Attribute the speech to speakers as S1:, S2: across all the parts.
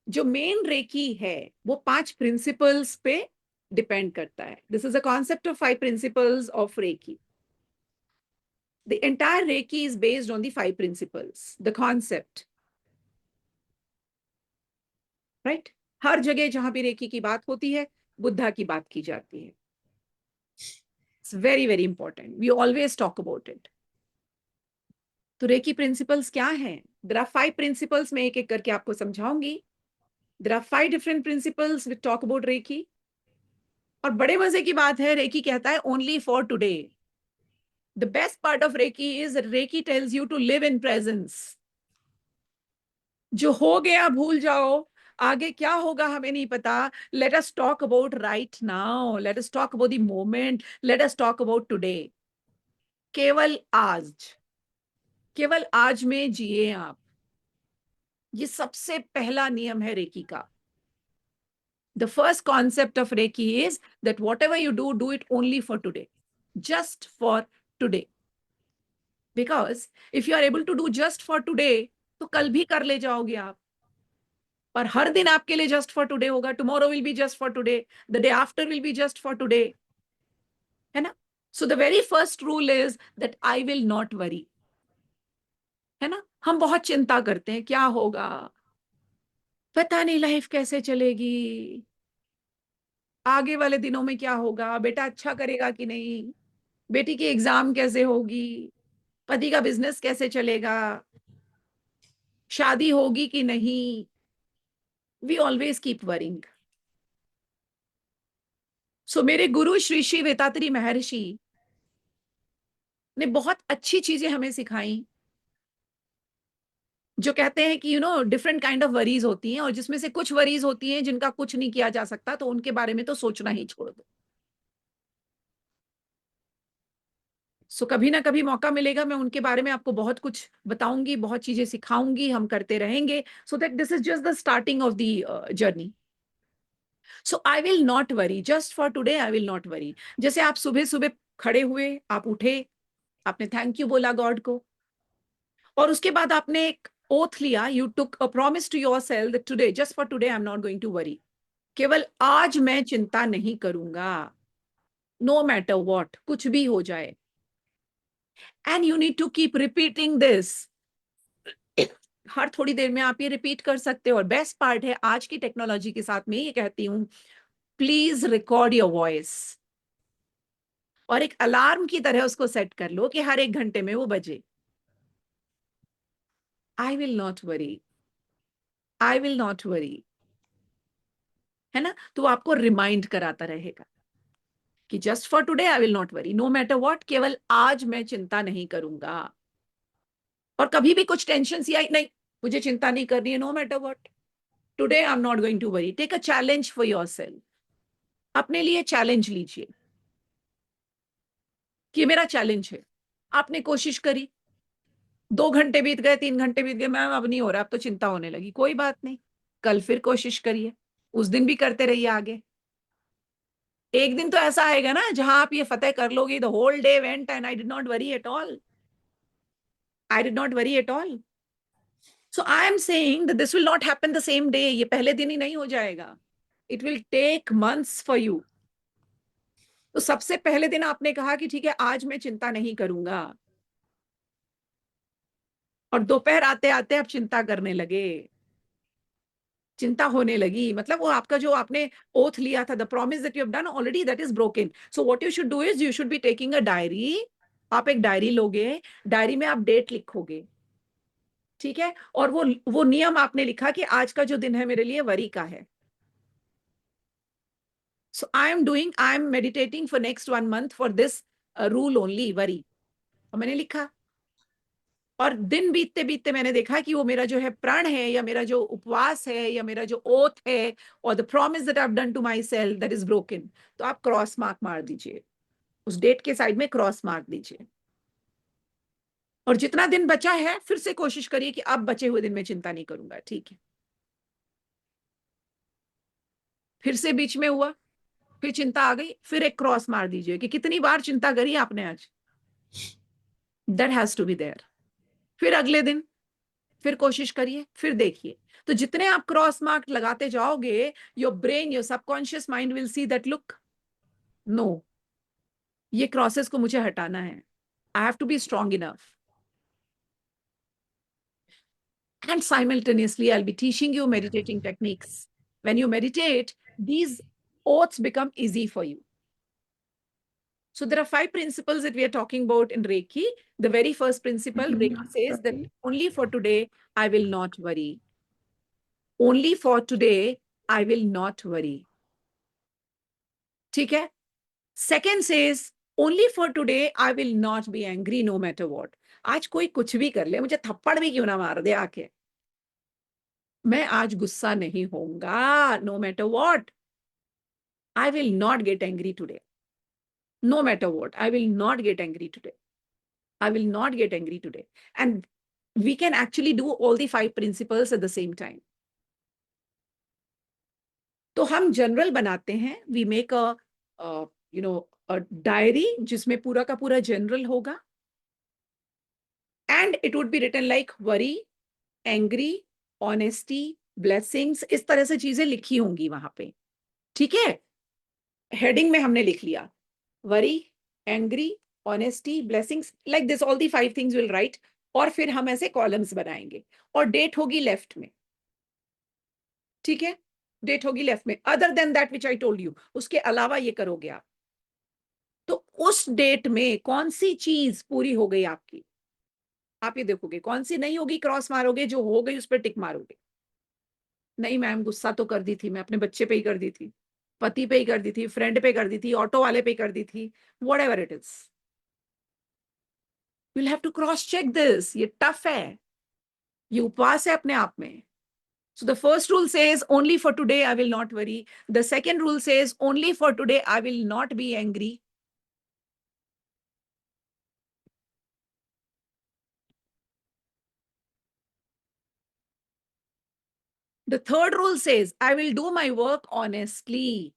S1: जो main recce है वो 5 प्रिंसिपल्स पे डिपेंड करता है. This is a concept of 5 principles of Reiki. The entire Reiki is based on the 5 principles, the concept. Right? हर जगह जहां भी रेकी की बात होती है, बुद्धा की बात की जाती है. It's very, very important. We always talk about it. तो रेकी प्रिंसिपल्स क्या हैं? There are 5 principles. मैं एक एक करके आपको समझाऊंगी. There are 5 different principles which talk about Reiki. और बड़े मजे की बात है, रेकी कहता है only for today. The best part of Reiki is that Reiki tells you to live in presence. जो हो गया भूल जाओ, आगे क्या होगा हमें नहीं पता. Let us talk about right now, let us talk about the moment, let us talk about today. केवल आज, केवल आज में जिए आप. ये सबसे पहला नियम है रेकी का. The first concept of Reiki is that whatever you do it only for today. Just for today. Because if you are able to do just for today, तो कल भी कर ले जाओगे आप. पर हर दिन आपके लिए जस्ट फॉर टुडे होगा. Tomorrow will be just for today, the day after will be just for today. है ना? So the very first rule is that I will not worry. है ना? हम बहुत चिंता करते हैं, क्या होगा, पता नहीं लाइफ कैसे चलेगी, आगे वाले दिनों में क्या होगा, बेटा अच्छा करेगा कि नहीं, बेटी की एग्जाम कैसे होगी, पति का बिजनेस कैसे चलेगा, शादी होगी कि नहीं. We always keep worrying. So मेरे गुरु श्री श्री वेतात्री महर्षि ने बहुत अच्छी चीजें हमें सिखाई, जो कहते हैं कि डिफरेंट काइंड ऑफ वरीज होती हैं, और जिसमें से कुछ वरीज होती हैं जिनका कुछ नहीं किया जा सकता, तो उनके बारे में तो सोचना ही छोड़ दो. सो कभी ना कभी मौका मिलेगा, मैं उनके बारे में आपको बहुत कुछ बताऊंगी, बहुत चीजें सिखाऊंगी, हम करते रहेंगे. So that this is just the starting of the journey. So I will not worry, just for today I will not worry. जैसे आप सुबह सुबह खड़े हुए, आप उठे, आपने थैंक यू बोला गॉड को, और उसके बाद आपने एक ओथ लिया, you took a promise to yourself that today, just for today I am not going to worry. केवल आज मैं चिंता नहीं करूंगा, नो मैटर व्हाट, कुछ भी हो जाए. And you need to keep repeating this. हर थोड़ी देर में आप ये रिपीट कर सकते हो. और बेस्ट पार्ट है, आज की टेक्नोलॉजी के साथ मैं ये कहती हूं, प्लीज रिकॉर्ड योर वॉइस, और एक अलार्म की तरह उसको सेट कर लो कि हर 1 घंटे में वो बजे. I will not worry, I will not worry. है ना? तो आपको रिमाइंड कराता रहेगा कि just for today I will not worry, no matter what, केवल आज मैं चिंता नहीं करूंगा. और कभी भी कुछ टेंशन सी आई, नहीं मुझे चिंता नहीं करनी है, no matter what, today I am not going to worry. Take a challenge for yourself. अपने लिए चैलेंज लीजिए कि मेरा चैलेंज है. आपने कोशिश करी, 2 घंटे बीत गए, 3 घंटे बीत गए, मैम अब नहीं हो रहा, अब तो चिंता होने लगी. कोई बात नहीं, कल फिर कोशिश करिए, उस दिन भी करते रहिए आगे. एक दिन तो ऐसा आएगा ना जहां आप ये फतेह कर लोगे, the whole day went and I did not worry at all. I did not worry at all. So I am saying that this will not happen the same day. ये पहले दिन ही नहीं हो जाएगा. It will take months for you. तो सबसे पहले दिन आपने कहा कि ठीक है आज मैं चिंता नहीं करूंगा, और दोपहर आते आते आप चिंता करने लगे, चिंता होने लगी. मतलब वो आपका जो आपने ओथ लिया था, the promise that you have done already, that is broken. So what you should do is you should be taking a diary. आप एक डायरी लोगे, डायरी में आप डेट लिखोगे, ठीक है, और वो नियम आपने लिखा कि आज का जो दिन है मेरे लिए वरी का है. So I am meditating for next 1 month for this rule only, worry. और मैंने लिखा, और दिन बीतते बीतते मैंने देखा कि वो मेरा जो है प्रण है, या मेरा जो उपवास है, या मेरा जो ओथ है, और the promise that I have done to my self, that is broken. तो आप क्रॉस मार्क मार दीजिए, उस डेट के साइड में क्रॉस मार्क दीजिए. और जितना दिन बचा है फिर से कोशिश करिए कि अब बचे हुए दिन में चिंता नहीं करूंगा. ठीक है, फिर से बीच में हुआ, फिर चिंता आ गई, फिर एक क्रॉस मार दीजिए कि कितनी बार चिंता करी आपने आज. That has to be there. फिर अगले दिन, फिर कोशिश करिए, फिर देखिए। तो जितने आप क्रॉस मार्क लगाते जाओगे, your brain, your subconscious mind will see that look, no, ये क्रॉसेस को मुझे हटाना है, I have to be strong enough. And simultaneously, I'll be teaching you meditating techniques. When you meditate, these oaths become easy for you. So there are 5 principles that we are talking about in Reiki. The very first principle, Reiki says that only for today, I will not worry. Only for today, I will not worry. ठीक है? Second says, only for today, I will not be angry no matter what. आज कोई कुछ भी कर ले, मुझे थप्पड़ भी क्यों ना मार दे आके, मैं आज गुस्सा नहीं होऊंगा, no matter what. I will not get angry today. No matter what, I will not get angry today. I will not get angry today. And we can actually do all the 5 principles at the same time. तो हम general बनाते हैं, we make a diary जिसमें पूरा का पूरा general होगा, and it would be written like worry, angry, honesty, blessings, इस तरह से चीजें लिखी होंगी वहां पे, ठीक है? हेडिंग में हमने लिख लिया worry, angry, honesty, blessings, like this, all the 5 things we'll write, और फिर हम ऐसे कॉलम्स बनाएंगे, और डेट होगी लेफ्ट में, ठीक है? डेट होगी लेफ्ट में, other than that which I told you, उसके अलावा ये करोगे आप, तो उस डेट में कौन सी चीज पूरी हो गई आपकी, आप ये देखोगे, कौन सी नहीं होगी क्रॉस मारोगे, जो हो गई उस पर टिक मारोगे। नहीं मैम, गुस्सा तो कर दी थी मैं, अपने बच्चे पे ही कर दी थी, पति पे ही कर दी थी, फ्रेंड पे कर दी थी, ऑटो वाले पे कर दी थी, whatever it is, you'll have to cross check this, ये टफ है, ये उपवास है अपने आप में। So the first rule says only for today I will not worry. The second rule says only for today I will not be angry. The third rule says I will do my work honestly.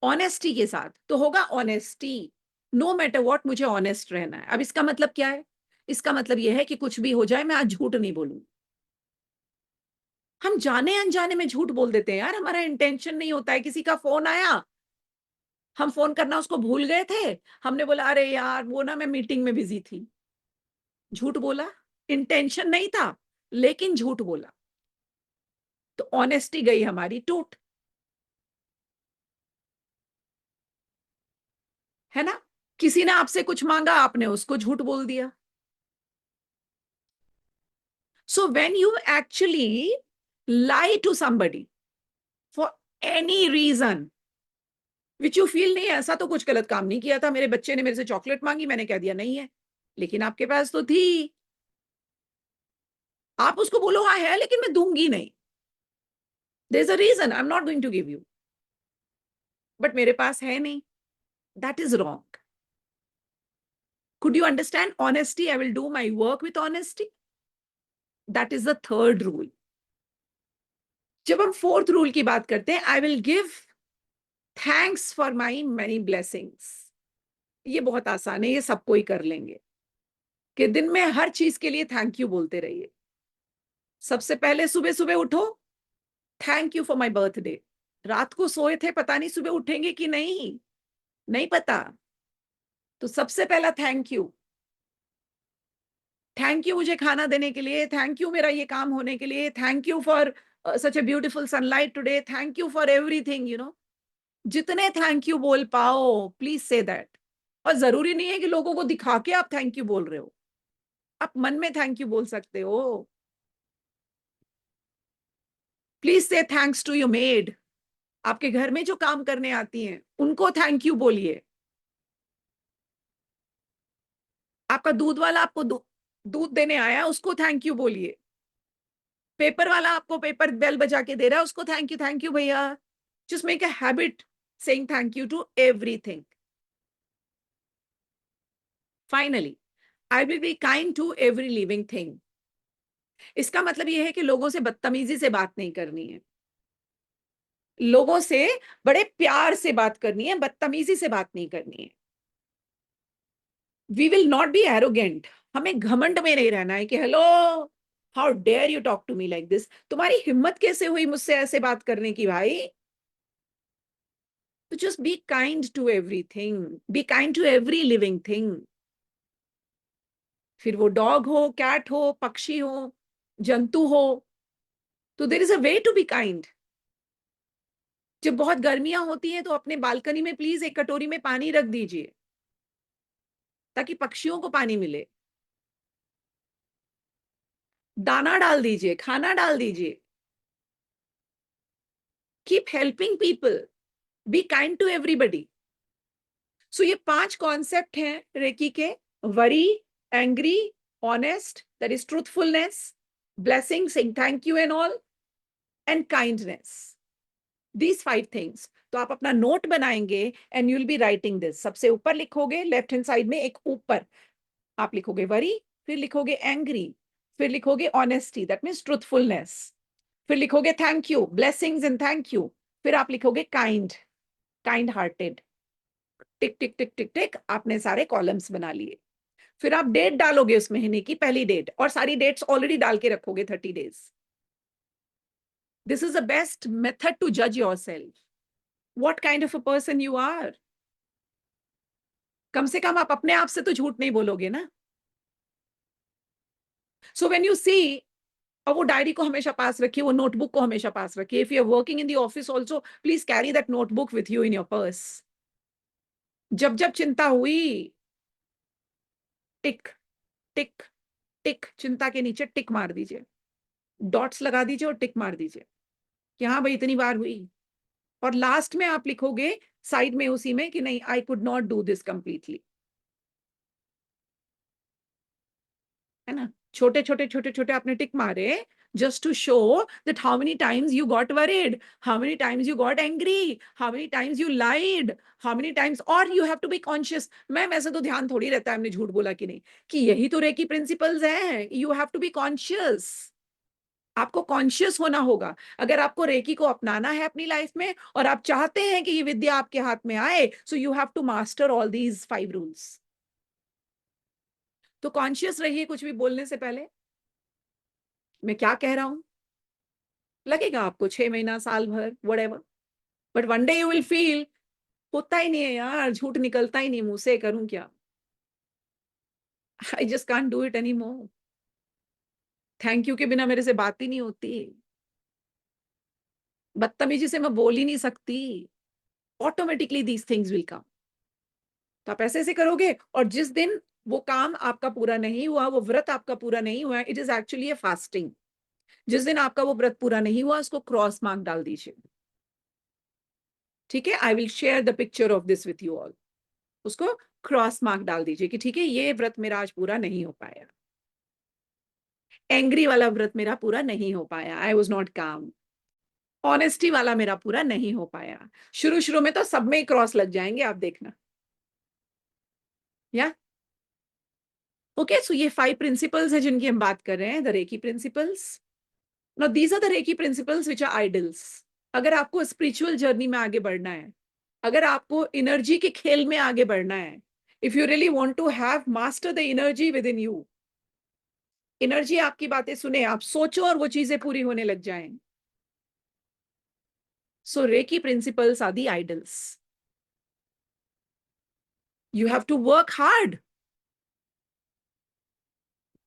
S1: Honesty के साथ तो होगा honesty. No matter what, मुझे honest रहना है। अब इसका मतलब क्या है? इसका मतलब यह है कि कुछ भी हो जाए मैं आज झूठ नहीं बोलूं। हम जाने अनजाने में झूठ बोल देते हैं यार, हमारा इंटेंशन नहीं होता है, किसी का फोन आया, हम फोन करना उसको भूल गए थे, हमने बोला अरे यार वो ना मैं मीटिंग में बिजी थी, झूठ बोला, इंटेंशन नहीं था लेकिन झूठ बोला, तो ऑनेस्टी गई हमारी टूट, है ना? किसी ने आपसे कुछ मांगा, आपने उसको झूठ बोल दिया। So when you actually lie to somebody for any reason which you feel, नहीं ऐसा तो कुछ गलत काम नहीं किया था, मेरे बच्चे ने मेरे से चॉकलेट मांगी, मैंने कह दिया नहीं है, लेकिन आपके पास तो थी, आप उसको बोलो हाँ है लेकिन मैं दूंगी नहीं, there's a reason I'm not going to give you, but मेरे पास है नहीं, that is wrong. Could you understand honesty? I will do my work with honesty. That is the third rule. जब हम फोर्थ रूल की बात करते हैं, I will give thanks for my many blessings. ये बहुत आसान है, ये सबको ही कर लेंगे, कि दिन में हर चीज के लिए थैंक यू बोलते रहिए। सबसे पहले सुबह सुबह उठो, thank you for my birthday. रात को सोए थे, पता नहीं सुबह उठेंगे कि नहीं, नहीं पता, तो सबसे पहला थैंक यू, थैंक यू मुझे खाना देने के लिए, थैंक यू मेरा ये काम होने के लिए, thank you for such a beautiful sunlight today, thank you for everything, जितने थैंक यू बोल पाओ प्लीज से दैट। और जरूरी नहीं है कि लोगों को दिखा के आप थैंक यू बोल रहे हो, आप मन में थैंक यू बोल सकते हो। प्लीज से थैंक्स टू योर मेड, आपके घर में जो काम करने आती हैं उनको थैंक यू बोलिए। आपका दूध वाला आपको दूध देने आया, उसको थैंक यू बोलिए। पेपर वाला आपको पेपर बेल बजा के दे रहा है, उसको थैंक यू भैया। Just make a habit saying thank you to everything. Finally, I will be kind to every living thing. इसका मतलब यह है कि लोगों से बदतमीजी से बात नहीं करनी है, लोगों से बड़े प्यार से बात करनी है, बदतमीजी से बात नहीं करनी है। We will not be arrogant, हमें घमंड में नहीं रहना है कि hello how dare you talk to me like this? तुम्हारी हिम्मत कैसे हुई मुझसे ऐसे बात करने की भाई? तो just be kind to everything, be kind to every living thing. फिर वो डॉग हो, कैट हो, पक्षी हो, जंतु हो, तो there is a way to be kind. जब बहुत गर्मियां होती हैं तो अपने बालकनी में प्लीज एक कटोरी में पानी रख दीजिए ताकि पक्षियों को पानी मिले। दाना डाल दीजिए, खाना डाल दीजिए। Keep helping people, be kind to everybody. So ये 5 कॉन्सेप्ट हैं रेकी के। Worry, angry, honest, that is truthfulness, blessing, saying thank you and all, and kindness. These 5 things. तो आप अपना नोट बनाएंगे and you will be writing this. सबसे ऊपर लिखोगे लेफ्ट हैंड साइड में, एक ऊपर आप लिखोगे वरी, फिर लिखोगे एंग्री, फिर लिखोगे ऑनेस्टी, दैट मीन्स ट्रूथफुलनेस, फिर लिखोगे thank you, blessings and thank you, फिर आप लिखोगे काइंड, काइंड हार्टेड। टिक टिक टिक टिक टिक, आपने सारे कॉलम्स बना लिए। फिर आप डेट डालोगे उस महीने की पहली डेट, और सारी डेट्स ऑलरेडी डाल के रखोगे 30 days. This is the best method to जज yourself, what kind of a person you are. कम से कम आप अपने आप से तो झूठ नहीं बोलोगे ना। सो व्हेन यू सी, और वो डायरी को हमेशा पास रखिए, वो नोटबुक को हमेशा पास रखिए। If you are working in the office also, please carry that notebook with you in your purse. जब जब चिंता हुई, टिक टिक टिक, चिंता के नीचे टिक मार दीजिए, डॉट्स लगा दीजिए और टिक मार दीजिए कि हाँ भाई इतनी बार हुई। और लास्ट में आप लिखोगे साइड में उसी में कि नहीं, I could not do this completely, है ना। छोटे छोटे छोटे छोटे आपने टिक मारे, just to show that how many times you got worried, how many times you got angry, how many times you lied, how many times, or you have to be conscious। मैं वैसे तो ध्यान थोड़ी रहता है हमने झूठ बोला कि नहीं, कि यही तो रेकी प्रिंसिपल्स हैं। You have to be conscious, आपको कॉन्शियस होना होगा। अगर आपको रेकी को अपनाना है अपनी लाइफ में और आप चाहते हैं कि ये विद्या आपके हाथ में आए, so you have to master all these 5 rules. तो कॉन्शियस रहिए कुछ भी बोलने से पहले, मैं क्या कह रहा हूं। लगेगा आपको 6 महीना, साल भर, whatever, but one day you will feel होता ही नहीं है यार, झूठ निकलता ही नहीं मुंह से, करूं क्या। I just can't do it any more. Thank you के बिना मेरे से बात ही नहीं होती, बदतमीजी से मैं बोल ही नहीं सकती। Automatically these things will come. तो आप ऐसे ऐसे करोगे, और जिस दिन वो काम आपका पूरा नहीं हुआ, वो व्रत आपका पूरा नहीं हुआ, it is actually a fasting. जिस दिन आपका वो व्रत पूरा नहीं हुआ, उसको क्रॉस मार्क डाल दीजिए। ठीक है, I will share the picture of this with you all. उसको क्रॉस मार्क डाल दीजिए कि ठीक है, ये व्रत मेरा आज पूरा नहीं हो पाया। एंग्री वाला व्रत मेरा पूरा नहीं हो पाया, आई वॉज नॉट काम। ऑनेस्टी वाला मेरा पूरा नहीं हो पाया। शुरू शुरू में तो सब में ही क्रॉस लग जाएंगे, आप देखना। या ओके, सो ये 5 प्रिंसिपल्स है जिनकी हम बात कर रहे हैं, the Reiki principles. Now these are the Reiki principles which are idols. अगर आपको स्पिरिचुअल जर्नी में आगे बढ़ना है, अगर आपको एनर्जी के खेल में आगे बढ़ना है, if you really want to have master the energy within you, energy आपकी बातें सुने, आप सोचो और वो चीजें पूरी होने लग जाएं। So reiki principles are the ideals. You have to work hard,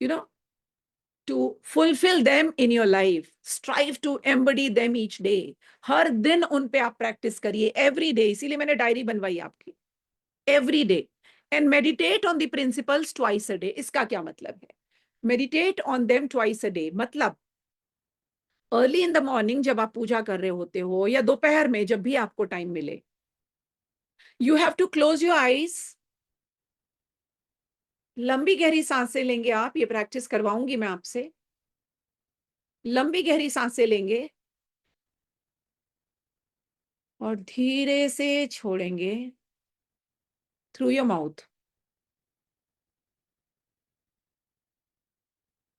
S1: you know, to fulfill them in your life. Strive to embody them each day. हर दिन उन पे आप प्रैक्टिस करिए, every day। इसीलिए मैंने डायरी बनवाई आपकी, every day। And meditate on the principles twice a day। इसका क्या मतलब है? Meditate on them twice a day मतलब अर्ली इन द मॉर्निंग जब आप पूजा कर रहे होते हो, या दोपहर में जब भी आपको टाइम मिले, you have to close your eyes. लंबी गहरी सांसें लेंगे आप, ये प्रैक्टिस करवाऊंगी मैं आपसे। लंबी गहरी सांसें लेंगे और धीरे से छोड़ेंगे थ्रू योर माउथ।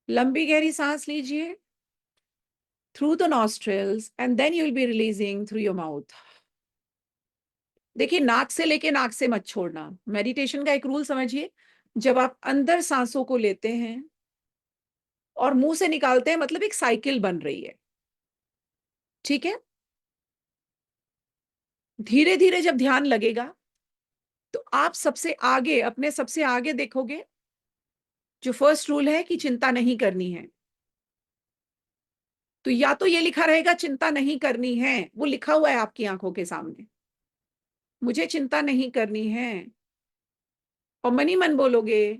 S1: लंबी गहरी सांस लीजिए through the nostrils and then you will be releasing through your mouth. देखिए, नाक से लेके नाक से मत छोड़ना। मेडिटेशन का एक रूल समझिए, जब आप अंदर सांसों को लेते हैं और मुंह से निकालते हैं, मतलब एक साइकिल बन रही है। ठीक है, धीरे धीरे जब ध्यान लगेगा तो आप सबसे आगे, अपने सबसे आगे देखोगे, जो फर्स्ट रूल है कि चिंता नहीं करनी है। तो या तो ये लिखा रहेगा चिंता नहीं करनी है, वो लिखा हुआ है आपकी आंखों के सामने, मुझे चिंता नहीं करनी है, और मन ही मन बोलोगे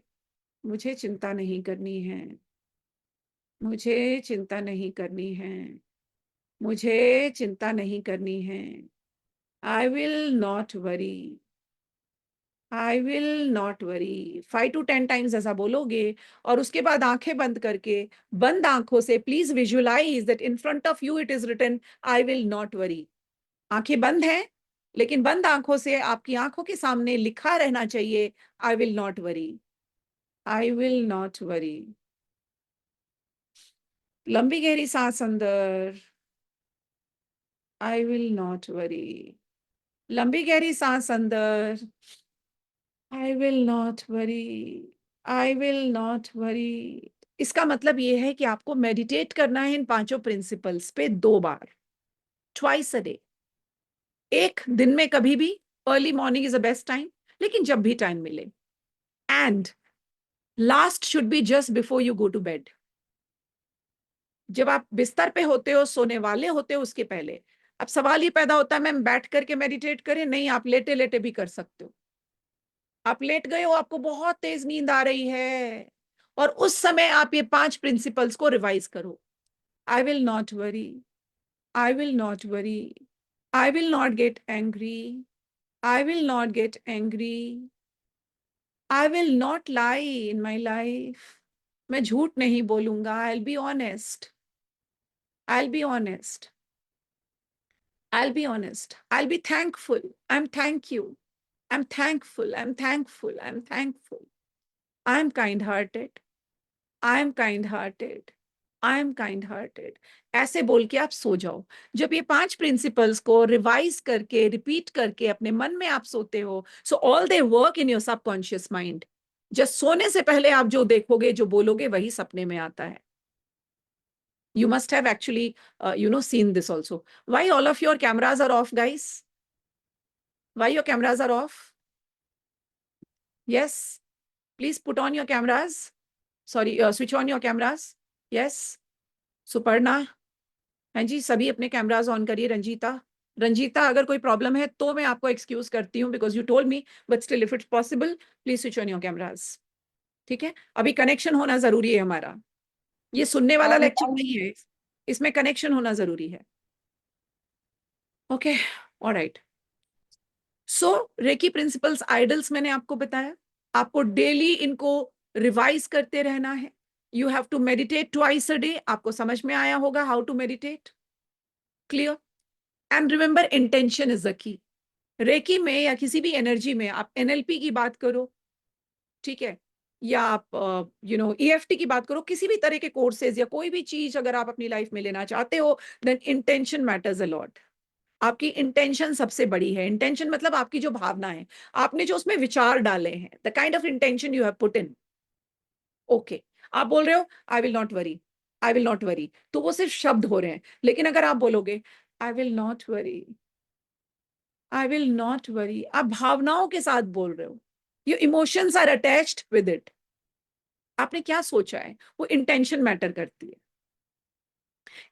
S1: मुझे चिंता नहीं करनी है, मुझे चिंता नहीं करनी है, मुझे चिंता नहीं करनी है, आई will not worry, I will not worry. 5 to 10 times ऐसा बोलोगे, और उसके बाद आंखें बंद करके, बंद आंखों से please visualise that in front of you it is written I will not worry. आंखें बंद हैं, लेकिन बंद आंखों से आपकी आंखों के सामने लिखा रहना चाहिए आई will not worry, I will not worry. लंबी गहरी सांस अंदर, आई विल नॉट वरी। लंबी गहरी सांस अंदर, आई will not worry, I will not worry. इसका मतलब ये है कि आपको मेडिटेट करना है इन 5 प्रिंसिपल्स पे 2 बार, ट्वाइस अ डे। एक दिन में कभी भी, early morning is the best time, लेकिन जब भी टाइम मिले। And last should be just before you go to bed. जब आप बिस्तर पे होते हो, सोने वाले होते हो, उसके पहले। अब सवाल ये पैदा होता है मैम बैठ करके मेडिटेट करें? नहीं, आप लेटे लेटे भी कर सकते हो। आप लेट गए हो, आपको बहुत तेज नींद आ रही है, और उस समय आप ये 5 प्रिंसिपल्स को रिवाइज करो। आई will not worry, I will not worry, I will not get angry, I will not get angry, I will not lie in my life. मैं झूठ नहीं बोलूंगा, आई will be honest, I will be honest, I'll be honest. I'll be thankful. I'm thank you. I'm thankful. I'm thankful. I'm thankful. I'm kind-hearted. I'm kind-hearted. I'm kind-hearted. ऐसे बोल के आप सो जाओ। जब ये 5 प्रिंसिपल्स को रिवाइज करके, रिपीट करके अपने मन में आप सोते हो, so all they work in your subconscious mind. Just सोने से पहले आप जो देखोगे, जो बोलोगे, वही सपने में आता है। You must have actually, seen this also. Why all of your cameras are off, guys? Why your cameras are off? Yes. Please put on your cameras. Sorry, switch on your cameras. Yes. Suparna, हाँ जी, सभी अपने cameras on करिए। रंजीता, रंजीता, अगर कोई problem है तो मैं आपको एक्सक्यूज करती हूँ, because you told me, but still if it's possible please switch on your cameras. ठीक है, अभी कनेक्शन होना जरूरी है हमारा। ये सुनने वाला लेक्चर नहीं है, इसमें कनेक्शन होना जरूरी है। Okay, alright. So reiki principles, ideals मैंने आपको बताया, आपको डेली इनको रिवाइज करते रहना है। You have to meditate twice a day. आपको समझ में आया होगा how to meditate, clear? And remember, intention is the key. Reiki में या किसी भी एनर्जी में आप एनएलपी की बात करो, ठीक है, या आप ईएफटी की बात करो, किसी भी तरह के कोर्सेज या कोई भी चीज अगर आप अपनी लाइफ में लेना चाहते हो, then intention matters a lot. आपकी इंटेंशन सबसे बड़ी है। इंटेंशन मतलब आपकी जो भावना है, आपने जो उसमें विचार डाले हैं, the kind of intention you have put in. Okay, आप बोल रहे हो आई will not worry, I will not worry, तो वो सिर्फ शब्द हो रहे हैं। लेकिन अगर आप बोलोगे I will not worry, I will not worry, आप भावनाओं के साथ बोल रहे हो, your emotions are attached with it. आपने क्या सोचा है, वो इंटेंशन मैटर करती है।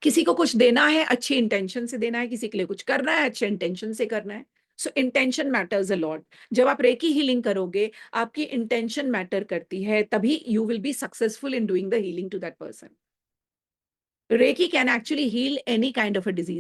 S1: किसी को कुछ देना है, अच्छी इंटेंशन से देना है, किसी के लिए कुछ करना है, अच्छे इंटेंशन से करना है। सो इंटेंशन मैटर्स अ लॉट। जब आप रेकी हीलिंग करोगे, आपकी इंटेंशन मैटर करती है, तभी you will be successful in doing the healing to that person. Reiki can actually heal any kind of a disease.